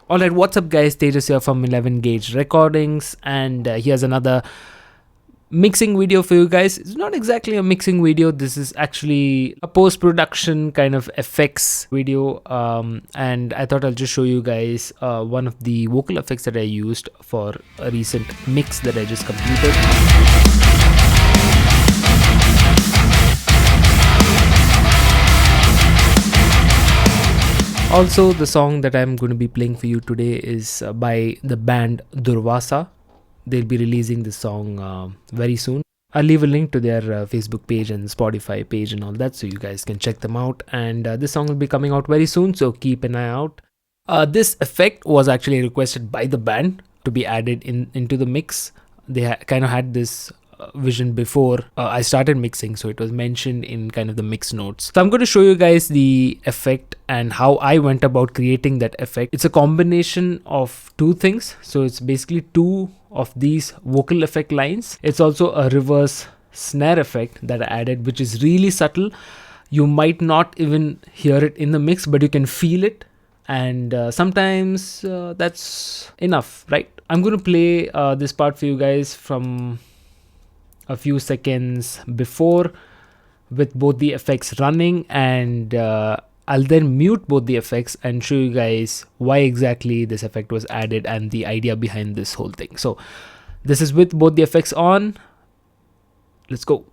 Alright, what's up guys, Tejas here from 11 Gauge Recordings, and here's another mixing video for you guys. It's not exactly a mixing video, this is actually a post-production kind of effects video, and I thought I'll just show you guys one of the vocal effects that I used for a recent mix that I just completed. Also, the song that I'm going to be playing for you today is by the band Duravasa. They'll be releasing this song very soon. I'll leave a link to their Facebook page and Spotify page and all that, so you guys can check them out. And this song will be coming out very soon, so keep an eye out. This effect was actually requested by the band to be added into the mix. They kind of had this vision before I started mixing, so it was mentioned in kind of the mix notes. So I'm going to show you guys the effect and how I went about creating that effect. It's a combination of two things, so it's basically two of these vocal effect lines. It's also a reverse snare effect that I added, which is really subtle. You might not even hear it in the mix, but you can feel it, and sometimes that's enough, right? I'm going to play this part for you guys from a few seconds before with both the effects running, and I'll then mute both the effects and show you guys why exactly this effect was added and the idea behind this whole thing. So this is with both the effects on. Let's go.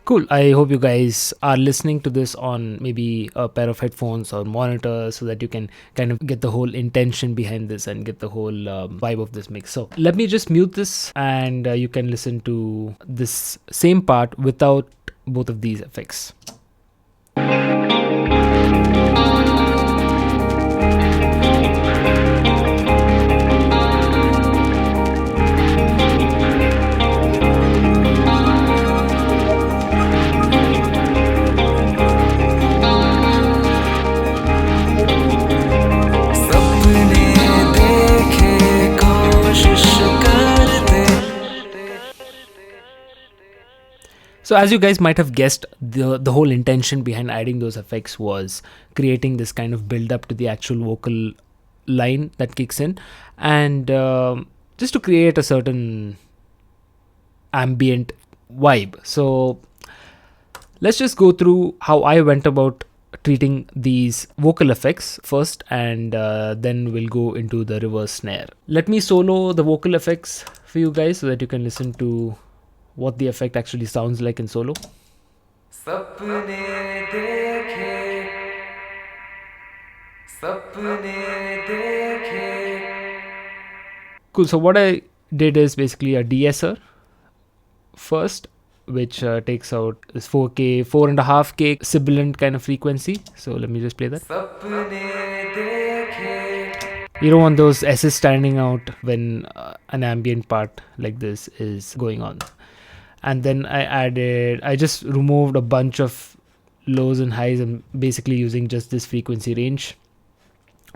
Cool. I hope you guys are listening to this on maybe a pair of headphones or monitors, so that you can kind of get the whole intention behind this and get the whole vibe of this mix. So let me just mute this, and you can listen to this same part without both of these effects. So as you guys might have guessed, the whole intention behind adding those effects was creating this kind of build up to the actual vocal line that kicks in, and just to create a certain ambient vibe. So let's just go through how I went about treating these vocal effects first, and then we'll go into the reverse snare. Let me solo the vocal effects for you guys so that you can listen to what the effect actually sounds like in solo. Cool. So what I did is basically a de-esser first, which takes out this 4K, 4.5K sibilant kind of frequency. So let me just play that. You don't want those S's standing out when an ambient part like this is going on. And then I just removed a bunch of lows and highs, and basically using just this frequency range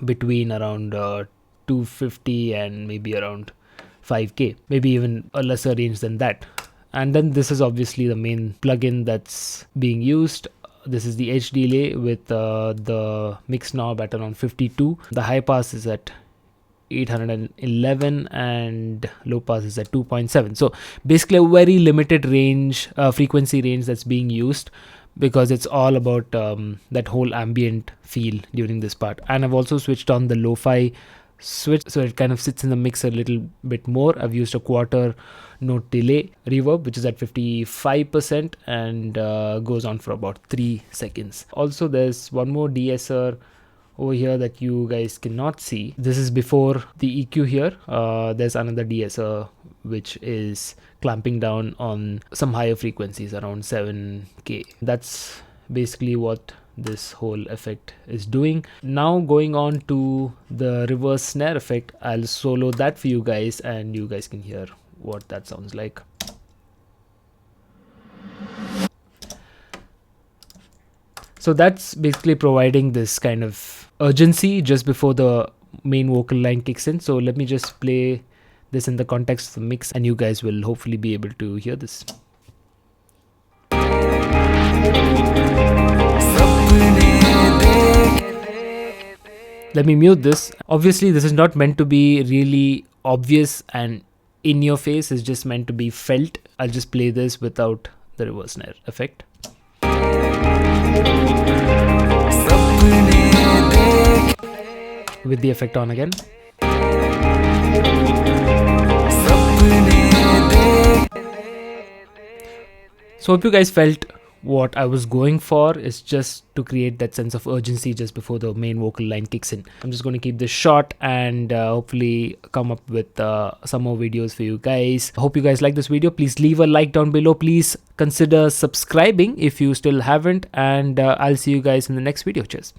between around 250 and maybe around 5K, maybe even a lesser range than that. And then this is obviously the main plugin that's being used. This is the H delay with the mix knob at around 52. The high pass is at 811 and low pass is at 2.7. So basically a very limited range, frequency range that's being used, because it's all about that whole ambient feel during this part. And I've also switched on the lo-fi switch, so it kind of sits in the mix a little bit more. I've used a quarter note delay reverb, which is at 55% and goes on for about 3 seconds. Also there's one more de-esser over here that you guys cannot see. This is before the EQ here. There's another de-esser which is clamping down on some higher frequencies around 7K. That's basically what this whole effect is doing. Now going on to the reverse snare effect, I'll solo that for you guys and you guys can hear what that sounds like. So that's basically providing this kind of urgency just before the main vocal line kicks in. So let me just play this in the context of the mix and you guys will hopefully be able to hear this. Let me mute this. Obviously this is not meant to be really obvious and in your face, it's just meant to be felt. I'll just play this without the reverse snare effect. With the effect on again. So hope you guys felt what I was going for is just to create that sense of urgency just before the main vocal line kicks in. I'm just going to keep this short and hopefully come up with some more videos for you guys. Hope you guys like this video. Please leave a like down below. Please consider subscribing if you still haven't, and I'll see you guys in the next video. Cheers.